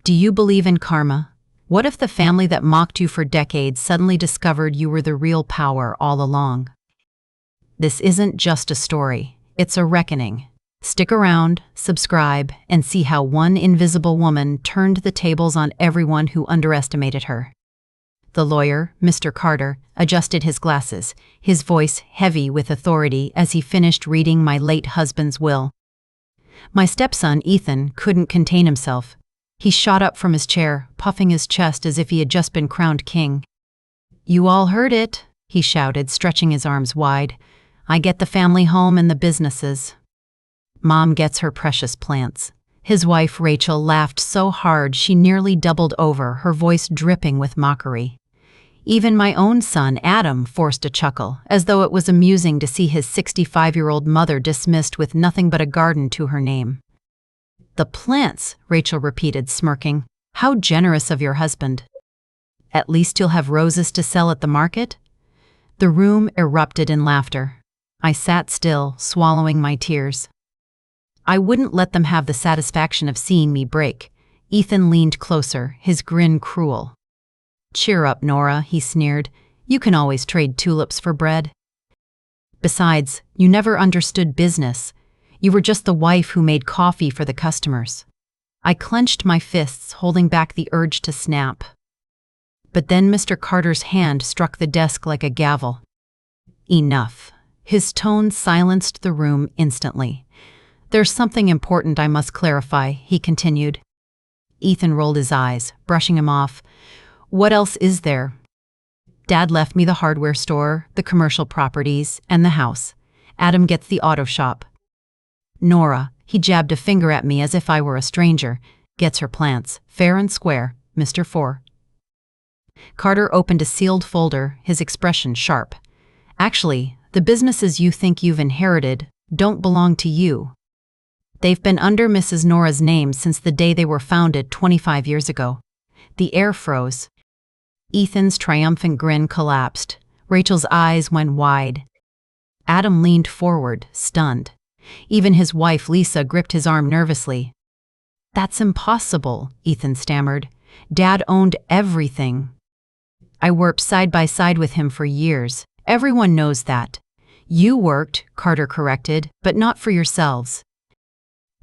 Do you believe in karma? What if the family that mocked you for decades suddenly discovered you were the real power all along? This isn't just a story, it's a reckoning. Stick around, subscribe, and see how one invisible woman turned the tables on everyone who underestimated her. The lawyer, Mr. Carter, adjusted his glasses, his voice heavy with authority as he finished reading my late husband's will. My stepson, Ethan, couldn't contain himself. He shot up from his chair, puffing his chest as if he had just been crowned king. "You all heard it," he shouted, stretching his arms wide. "I get the family home and the businesses. Mom gets her precious plants." His wife, Rachel, laughed so hard she nearly doubled over, her voice dripping with mockery. Even my own son, Adam, forced a chuckle, as though it was amusing to see his 65-year-old mother dismissed with nothing but a garden to her name. "The plants," Rachel repeated, smirking. "How generous of your husband. At least you'll have roses to sell at the market?" The room erupted in laughter. I sat still, swallowing my tears. I wouldn't let them have the satisfaction of seeing me break. Ethan leaned closer, his grin cruel. "Cheer up, Nora," he sneered. "You can always trade tulips for bread. Besides, you never understood business. You were just the wife who made coffee for the customers." I clenched my fists, holding back the urge to snap. But then Mr. Carter's hand struck the desk like a gavel. "Enough." His tone silenced the room instantly. "There's something important I must clarify," he continued. Ethan rolled his eyes, brushing him off. "What else is there? Dad left me the hardware store, the commercial properties, and the house. Adam gets the auto shop. Nora," he jabbed a finger at me as if I were a stranger, "gets her plants, fair and square, Mr. Four." Carter opened a sealed folder, his expression sharp. "Actually, the businesses you think you've inherited don't belong to you. They've been under Mrs. Nora's name since the day they were founded 25 years ago." The air froze. Ethan's triumphant grin collapsed. Rachel's eyes went wide. Adam leaned forward, stunned. Even his wife, Lisa, gripped his arm nervously. "That's impossible," Ethan stammered. "Dad owned everything." "I worked side by side with him for years. Everyone knows that." "You worked," Carter corrected, "but not for yourselves.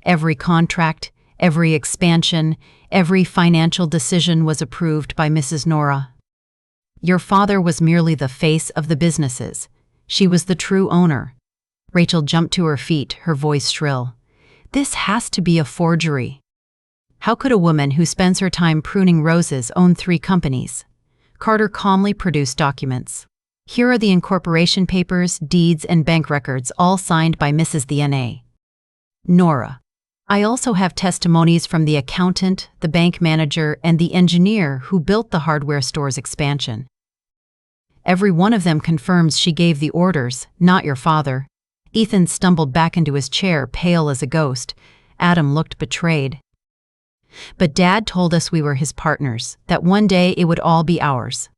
Every contract, every expansion, every financial decision was approved by Mrs. Nora. Your father was merely the face of the businesses. She was the true owner." Rachel jumped to her feet, her voice shrill. "This has to be a forgery. How could a woman who spends her time pruning roses own 3 companies?" Carter calmly produced documents. "Here are the incorporation papers, deeds, and bank records, all signed by Mrs. the N.A. Nora. I also have testimonies from the accountant, the bank manager, and the engineer who built the hardware store's expansion. Every one of them confirms she gave the orders, not your father." Ethan stumbled back into his chair, pale as a ghost. Adam looked betrayed. "But Dad told us we were his partners, that one day it would all be ours."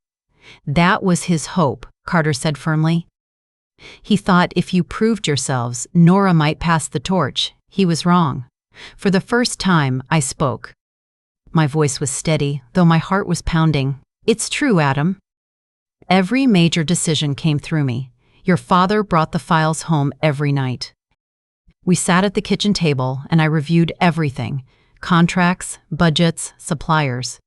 "That was his hope," Carter said firmly. "He thought if you proved yourselves, Nora might pass the torch. He was wrong." For the first time, I spoke. My voice was steady, though my heart was pounding. "It's true, Adam. Every major decision came through me. Your father brought the files home every night. We sat at the kitchen table, and I reviewed everything: contracts, budgets, suppliers.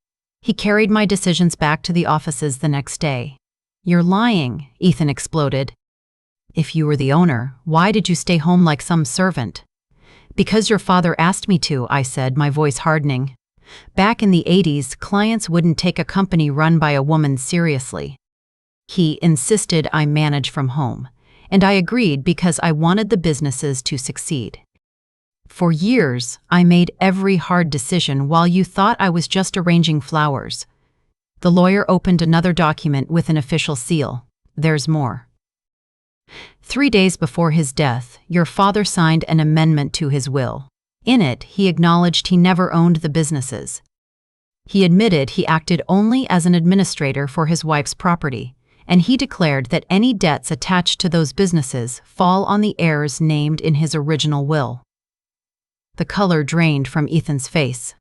He carried my decisions back to the offices the next day." "You're lying," Ethan exploded. "If you were the owner, why did you stay home like some servant?" "Because your father asked me to," I said, my voice hardening. "Back in the 80s, clients wouldn't take a company run by a woman seriously. He insisted I manage from home, and I agreed because I wanted the businesses to succeed. For years, I made every hard decision while you thought I was just arranging flowers." The lawyer opened another document with an official seal. "There's more. 3 days before his death, your father signed an amendment to his will. In it, he acknowledged he never owned the businesses. He admitted he acted only as an administrator for his wife's property, and he declared that any debts attached to those businesses fall on the heirs named in his original will." The color drained from Ethan's face.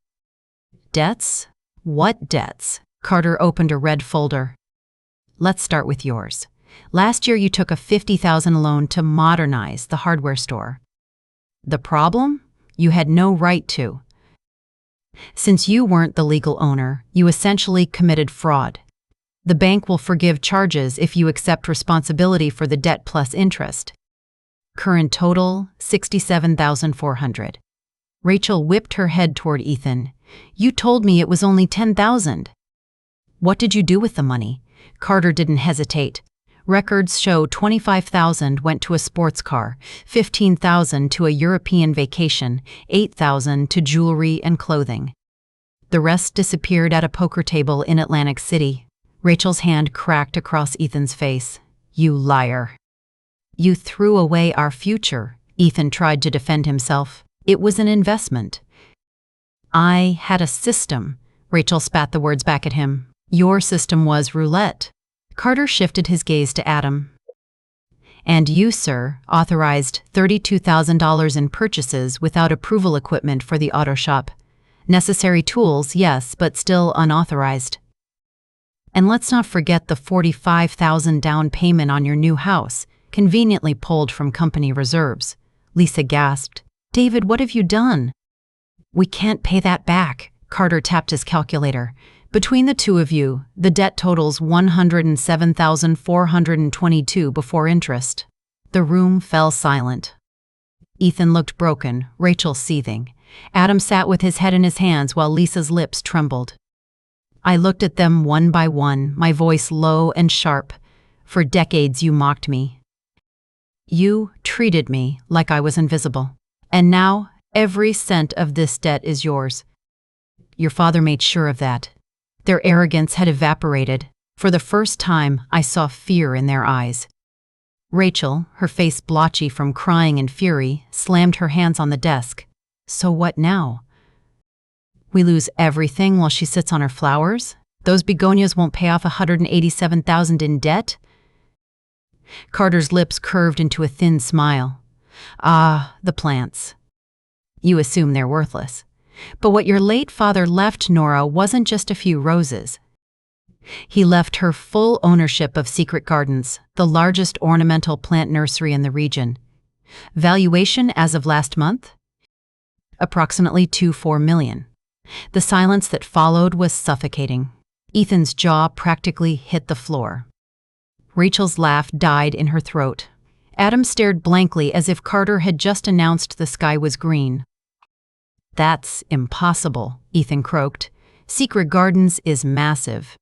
Debts? What debts? Carter opened a red folder. Let's start with yours. Last year you took a $50,000 loan to modernize the hardware store. The problem? You had no right to. Since you weren't the legal owner, you essentially committed fraud. The bank will forgive charges if you accept responsibility for the debt plus interest. Current total, $67,400. Rachel whipped her head toward Ethan. You told me it was only $10,000. What did you do with the money? Carter didn't hesitate. Records show $25,000 went to a sports car, $15,000 to a European vacation, $8,000 to jewelry and clothing. The rest disappeared at a poker table in Atlantic City. Rachel's hand cracked across Ethan's face. You liar. You threw away our future. Ethan tried to defend himself. It was an investment. I had a system. Rachel spat the words back at him. Your system was roulette. Carter shifted his gaze to Adam. And you, sir, authorized $32,000 in purchases without approval equipment for the auto shop. Necessary tools, yes, but still unauthorized. And let's not forget the $45,000 down payment on your new house, conveniently pulled from company reserves. Lisa gasped. David, what have you done? We can't pay that back. Carter tapped his calculator. Between the two of you, the debt totals $107,422 before interest. The room fell silent. Ethan looked broken, Rachel seething. Adam sat with his head in his hands while Lisa's lips trembled. I looked at them one by one, my voice low and sharp. For decades you mocked me. You treated me like I was invisible. And now, every cent of this debt is yours. Your father made sure of that. Their arrogance had evaporated. For the first time, I saw fear in their eyes. Rachel, her face blotchy from crying and fury, slammed her hands on the desk. So what now? We lose everything while she sits on her flowers? Those begonias won't pay off $187,000 in debt? Carter's lips curved into a thin smile. Ah, the plants. You assume they're worthless. But what your late father left Nora wasn't just a few roses. He left her full ownership of Secret Gardens, the largest ornamental plant nursery in the region. Valuation as of last month? Approximately $24 million. The silence that followed was suffocating. Ethan's jaw practically hit the floor. Rachel's laugh died in her throat. Adam stared blankly as if Carter had just announced the sky was green. That's impossible, Ethan croaked. Secret Gardens is massive.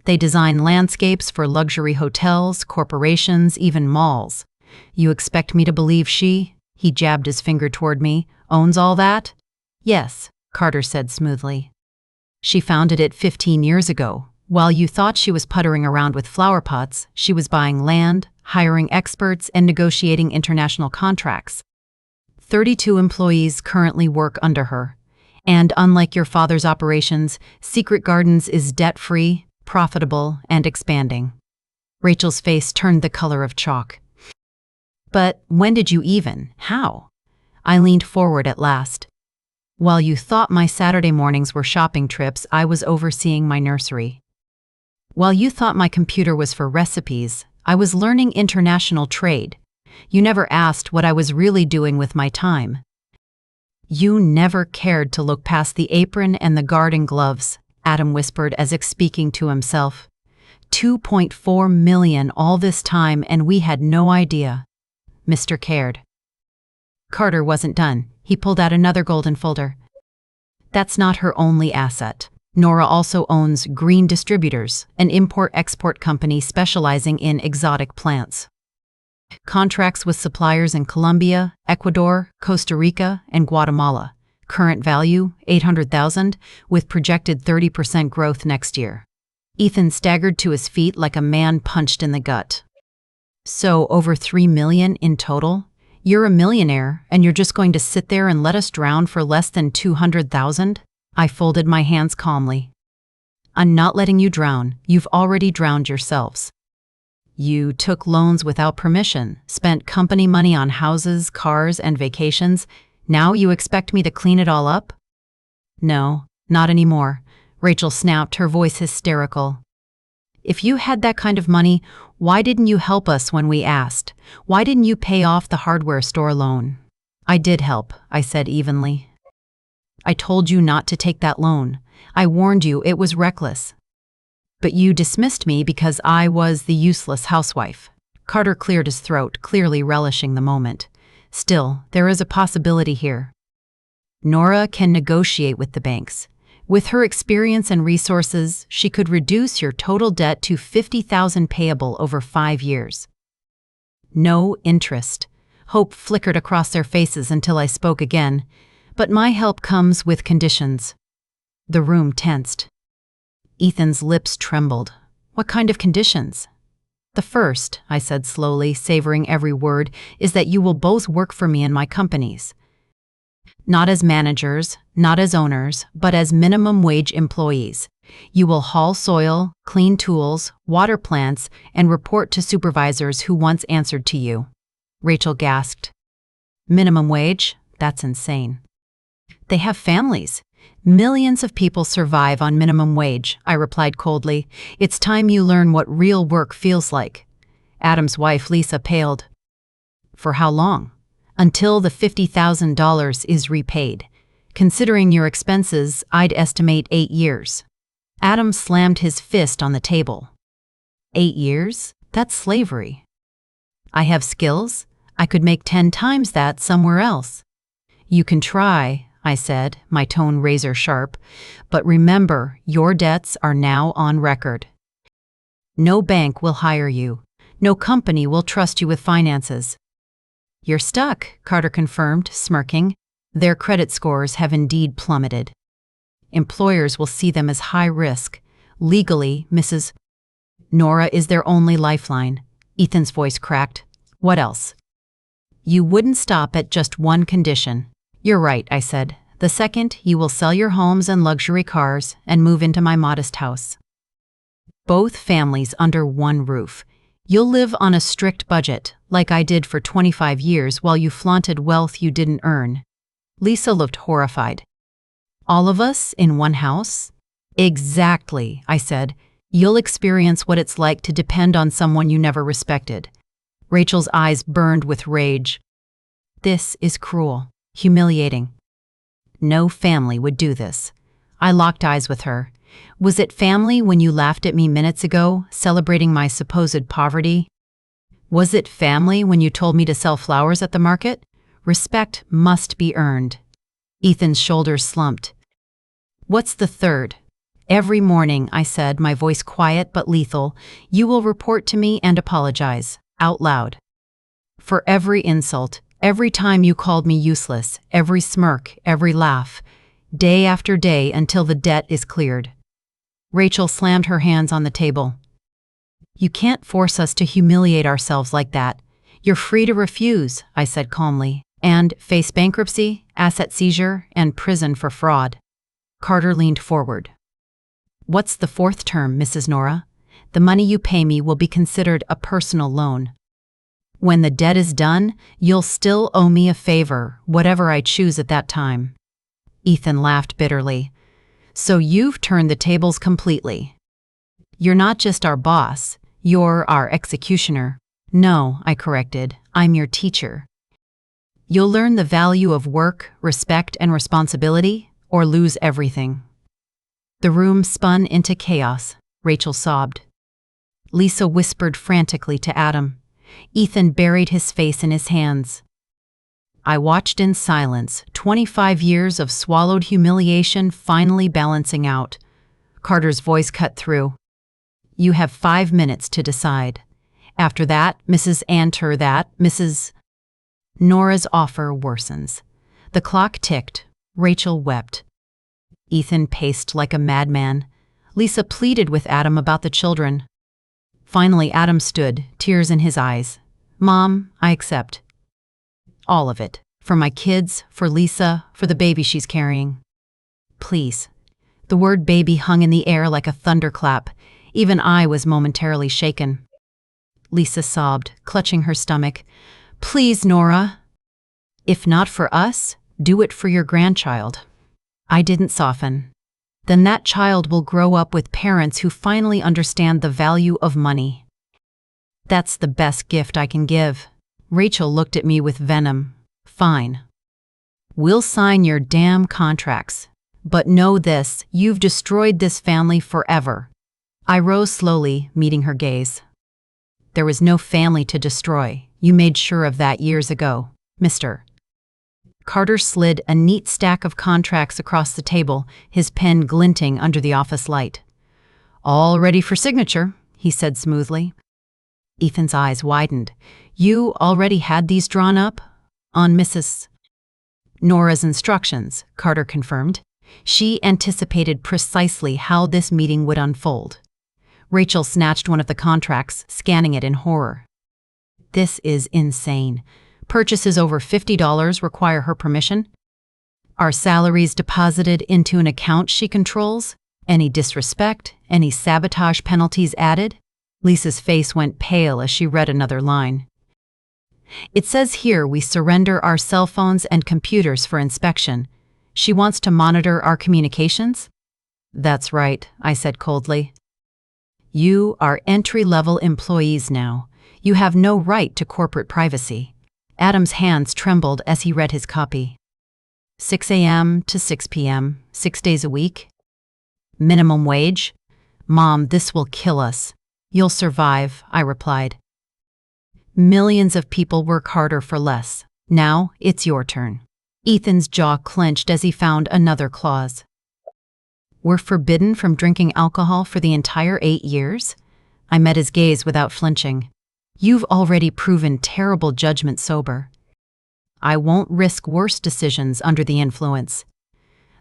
They design landscapes for luxury hotels, corporations, even malls. You expect me to believe she, he jabbed his finger toward me, owns all that? Yes, Carter said smoothly. She founded it 15 years ago. While you thought she was puttering around with flower pots, she was buying land, hiring experts, and negotiating international contracts. 32 employees currently work under her. And unlike your father's operations, Secret Gardens is debt-free, profitable, and expanding. Rachel's face turned the color of chalk. But when did you even? How? I leaned forward at last. While you thought my Saturday mornings were shopping trips, I was overseeing my nursery. While you thought my computer was for recipes, I was learning international trade. You never asked what I was really doing with my time. You never cared to look past the apron and the garden gloves, Adam whispered as if speaking to himself. $2.4 million all this time and we had no idea. Mr. Cared. Carter wasn't done. He pulled out another golden folder. That's not her only asset. Nora also owns Green Distributors, an import-export company specializing in exotic plants. Contracts with suppliers in Colombia, Ecuador, Costa Rica, and Guatemala. Current value, $800,000, with projected 30% growth next year. Ethan staggered to his feet like a man punched in the gut. So, over $3 million in total? You're a millionaire, and you're just going to sit there and let us drown for less than $200,000? I folded my hands calmly. I'm not letting you drown. You've already drowned yourselves. You took loans without permission, spent company money on houses, cars, and vacations. Now you expect me to clean it all up? No, Not anymore, Rachel snapped, her voice hysterical. If you had that kind of money, why didn't you help us when we asked? Why didn't you pay off the hardware store loan? I did help, I said evenly. I told you not to take that loan. I warned you it was reckless. But you dismissed me because I was the useless housewife. Carter cleared his throat, clearly relishing the moment. Still, there is a possibility here. Nora can negotiate with the banks. With her experience and resources, she could reduce your total debt to $50,000 payable over 5 years. No interest. Hope flickered across their faces until I spoke again. But my help comes with conditions. The room tensed. Ethan's lips trembled. What kind of conditions? The first, I said slowly, savoring every word, is that you will both work for me in my companies. Not as managers, not as owners, but as minimum wage employees. You will haul soil, clean tools, water plants, and report to supervisors who once answered to you. Rachel gasped. Minimum wage? That's insane. They have families. Millions of people survive on minimum wage, I replied coldly. It's time you learn what real work feels like. Adam's wife, Lisa, paled. For how long? Until the $50,000 is repaid. Considering your expenses, I'd estimate 8 years. Adam slammed his fist on the table. 8 years? That's slavery. I have skills. I could make 10 times that somewhere else. You can try, I said, my tone razor sharp, but remember, your debts are now on record. No bank will hire you. No company will trust you with finances. You're stuck, Carter confirmed, smirking. Their credit scores have indeed plummeted. Employers will see them as high risk. Legally, Mrs. Nora is their only lifeline. Ethan's voice cracked. What else? You wouldn't stop at just one condition. You're right, I said. The second, you will sell your homes and luxury cars and move into my modest house. Both families under one roof. You'll live on a strict budget, like I did for 25 years while you flaunted wealth you didn't earn. Lisa looked horrified. All of us in one house? Exactly, I said. You'll experience what it's like to depend on someone you never respected. Rachel's eyes burned with rage. This is cruel, humiliating. No family would do this. I locked eyes with her. Was it family when you laughed at me minutes ago, celebrating my supposed poverty? Was it family when you told me to sell flowers at the market? Respect must be earned. Ethan's shoulders slumped. What's the third? Every morning, I said, my voice quiet but lethal, you will report to me and apologize, out loud. For every insult, every time you called me useless, every smirk, every laugh, day after day until the debt is cleared. Rachel slammed her hands on the table. You can't force us to humiliate ourselves like that. You're free to refuse, I said calmly, and face bankruptcy, asset seizure, and prison for fraud. Carter leaned forward. What's the fourth term, Mrs. Nora? The money you pay me will be considered a personal loan. When the debt is done, you'll still owe me a favor, whatever I choose at that time. Ethan laughed bitterly. So you've turned the tables completely. You're not just our boss, you're our executioner. No, I corrected, I'm your teacher. You'll learn the value of work, respect, and responsibility, or lose everything. The room spun into chaos. Rachel sobbed. Lisa whispered frantically to Adam. Ethan buried his face in his hands. I watched in silence, 25 years of swallowed humiliation finally balancing out. Carter's voice cut through. You have 5 minutes to decide. After that, Mrs. Anter, Mrs. Nora's offer worsens. The clock ticked. Rachel wept. Ethan paced like a madman. Lisa pleaded with Adam about the children. Finally, Adam stood, tears in his eyes. Mom, I accept. All of it. For my kids, for Lisa, for the baby she's carrying. Please. The word baby hung in the air like a thunderclap. Even I was momentarily shaken. Lisa sobbed, clutching her stomach. Please, Nora. If not for us, do it for your grandchild. I didn't soften. then that child will grow up with parents who finally understand the value of money. That's the best gift I can give. Rachel looked at me with venom. Fine. We'll sign your damn contracts. But know this, you've destroyed this family forever. I rose slowly, meeting her gaze. There was no family to destroy. You made sure of that years ago, Mr. Carter slid a neat stack of contracts across the table, his pen glinting under the office light. All ready for signature, he said smoothly. Ethan's eyes widened. You already had these drawn up? On Mrs. Nora's instructions, Carter confirmed. She anticipated precisely how this meeting would unfold. Rachel snatched one of the contracts, scanning it in horror. This is insane. Purchases over $50 require her permission? Are salaries deposited into an account she controls? Any disrespect? Any sabotage penalties added? Lisa's face went pale as she read another line. It says here we surrender our cell phones and computers for inspection. She wants to monitor our communications? That's right, I said coldly. You are entry-level employees now. You have no right to corporate privacy. Adam's hands trembled as he read his copy. 6 a.m. to 6 p.m., 6 days a week. Minimum wage? Mom, this will kill us. You'll survive, I replied. Millions of people work harder for less. Now, it's your turn. Ethan's jaw clenched as he found another clause. We're forbidden from drinking alcohol for the entire 8 years? I met his gaze without flinching. You've already proven terrible judgment sober. I won't risk worse decisions under the influence.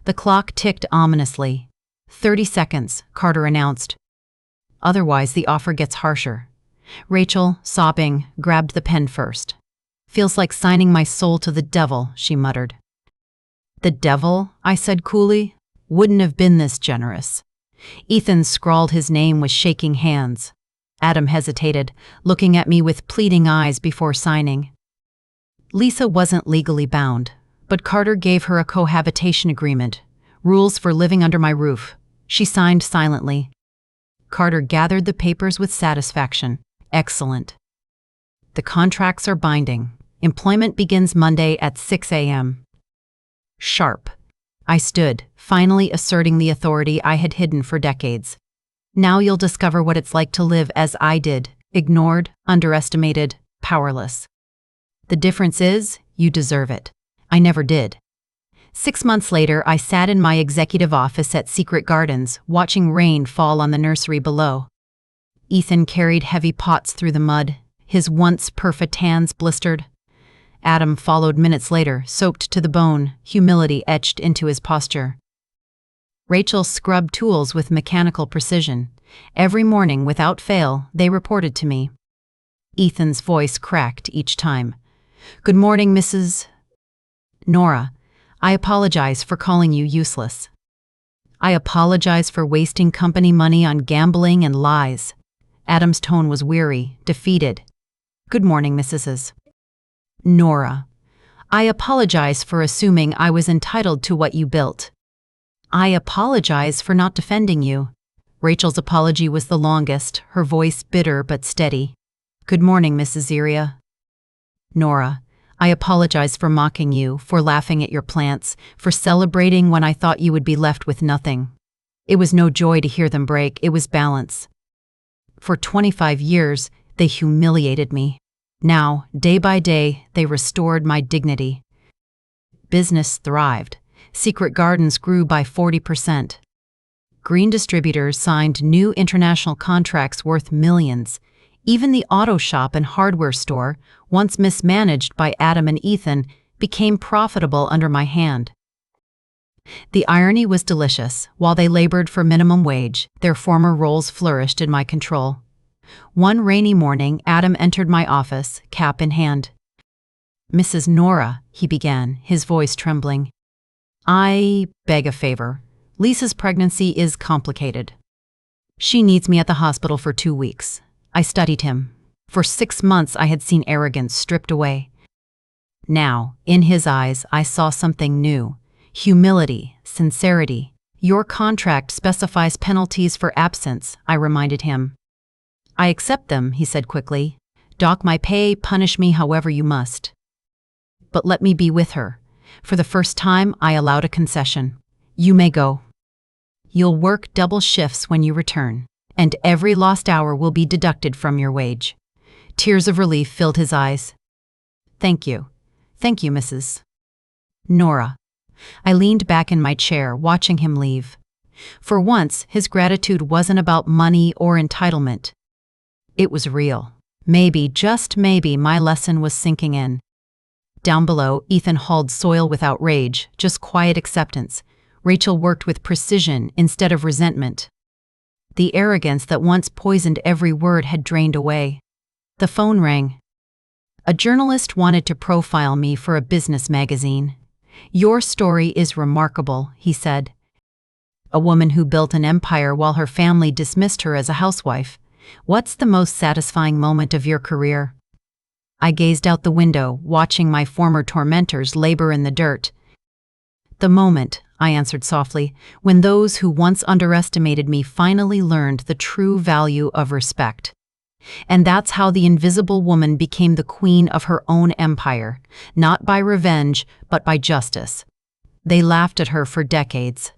The clock ticked ominously. 30 seconds, Carter announced. Otherwise, the offer gets harsher. Rachel, sobbing, grabbed the pen first. Feels like signing my soul to the devil, she muttered. The devil, I said coolly, wouldn't have been this generous. Ethan scrawled his name with shaking hands. Adam hesitated, looking at me with pleading eyes before signing. Lisa wasn't legally bound, but Carter gave her a cohabitation agreement, rules for living under my roof. She signed silently. Carter gathered the papers with satisfaction. Excellent. The contracts are binding. Employment begins Monday at 6 a.m. Sharp. I stood, finally asserting the authority I had hidden for decades. Now you'll discover what it's like to live as I did, ignored, underestimated, powerless. The difference is, you deserve it. I never did. 6 months later, I sat in my executive office at Secret Gardens, watching rain fall on the nursery below. Ethan carried heavy pots through the mud, his once perfect hands blistered. Adam followed minutes later, soaked to the bone, humility etched into his posture. Rachel scrubbed tools with mechanical precision. Every morning, without fail, they reported to me. Ethan's voice cracked each time. Good morning, Mrs. Nora. I apologize for calling you useless. I apologize for wasting company money on gambling and lies. Adam's tone was weary, defeated. Good morning, Mrs. Nora. I apologize for assuming I was entitled to what you built. I apologize for not defending you. Rachel's apology was the longest, her voice bitter but steady. Good morning, Mrs. Ziria. Nora. I apologize for mocking you, for laughing at your plants, for celebrating when I thought you would be left with nothing. It was no joy to hear them break, it was balance. For 25 years, they humiliated me. Now, day by day, they restored my dignity. Business thrived. Secret Gardens grew by 40%. Green distributors signed new international contracts worth millions. Even the auto shop and hardware store, once mismanaged by Adam and Ethan, became profitable under my hand. The irony was delicious. While they labored for minimum wage, their former roles flourished in my control. One rainy morning, Adam entered my office, cap in hand. Mrs. Nora, he began, his voice trembling. I beg a favor. Lisa's pregnancy is complicated. She needs me at the hospital for 2 weeks. I studied him. For 6 months I had seen arrogance stripped away. Now, in his eyes, I saw something new. Humility, sincerity, Your contract specifies penalties for absence, I reminded him. I accept them, he said quickly. Dock my pay, punish me however you must. But let me be with her. For the first time, I allowed a concession. You may go. You'll work double shifts when you return, and every lost hour will be deducted from your wage. Tears of relief filled his eyes. Thank you. Thank you, Mrs. Nora. I leaned back in my chair, watching him leave. For once, his gratitude wasn't about money or entitlement. It was real. Maybe, just maybe, my lesson was sinking in. Down below, Ethan hauled soil without rage, just quiet acceptance. Rachel worked with precision instead of resentment. The arrogance that once poisoned every word had drained away. The phone rang. A journalist wanted to profile me for a business magazine. Your story is remarkable, he said. A woman who built an empire while her family dismissed her as a housewife. What's the most satisfying moment of your career? I gazed out the window, watching my former tormentors labor in the dirt. The moment, I answered softly, when those who once underestimated me finally learned the true value of respect. And that's how the Invisible Woman became the queen of her own empire, not by revenge, but by justice. They laughed at her for decades.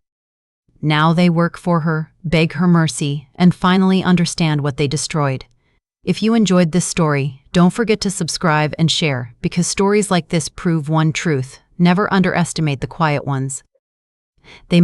Now they work for her, beg her mercy, and finally understand what they destroyed. If you enjoyed this story, don't forget to subscribe and share, because stories like this prove one truth: never underestimate the quiet ones. They